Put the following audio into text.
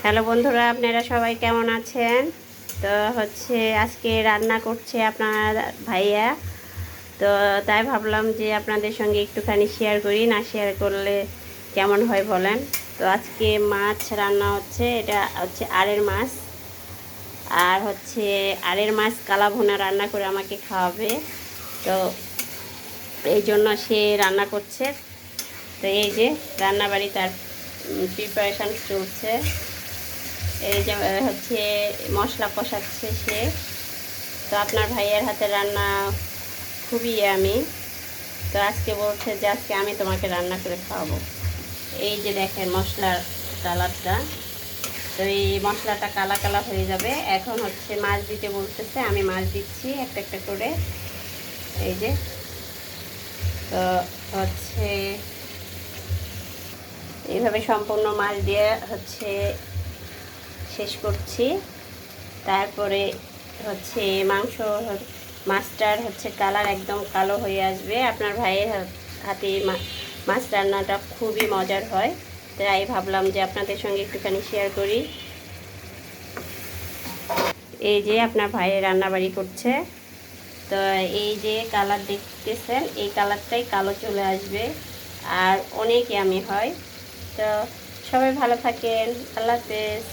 Hello বন্ধুরা, আপনারা সবাই কেমন আছেন? তো আজকে রান্না করছে আপনার ভাইয়া। তো তাই ভাবলাম যে আপনাদের সঙ্গে একটুখানি শেয়ার করি, না শেয়ার করলে কেমন হয় বলেন। তো আজকে মাছ রান্না হচ্ছে, এটা হচ্ছে আড়ের মাছ। আর আড়ের মাছ কালা ভুনা রান্না করে আমাকে খাওয়াবে। তো এই জন্য সে রান্না করছে। তো এই যে রান্নাবাড়ি তার প্রিপারেশান চলছে। এই যে মশলা কষাচ্ছে সে। তো আপনার ভাইয়ের হাতে রান্না খুবই আমি। তো আজকে বলছে যে আজকে আমি তোমাকে রান্না করে খাওয়াবো। এই যে দেখেন মশলার কালারটা। তো এই মশলাটা কালা কালা হয়ে যাবে। এখন মাছ দিতে বলতেছে, আমি মাছ দিচ্ছি একটা একটা করে। এই যে তো এইভাবে সম্পূর্ণ মাছ দিয়ে শেষ করছি। তারপরে মাছটার কালার একদম কালো হয়ে আসবে। আপনার ভাইয়ের হাতে মাছ রান্নাটা খুবই মজার হয়, তাই ভাবলাম যে আপনাদের সঙ্গে একটুখানি শেয়ার করি। এই যে আপনার ভাইয়ের রান্নাবাড়ি করছে। তো এই যে কালার দেখতেছেন, এই কালারটাই কালো চলে আসবে আর অনেক ইয়ামি হয়। তো সবাই ভালো থাকেন, আল্লাহ হাফেজ।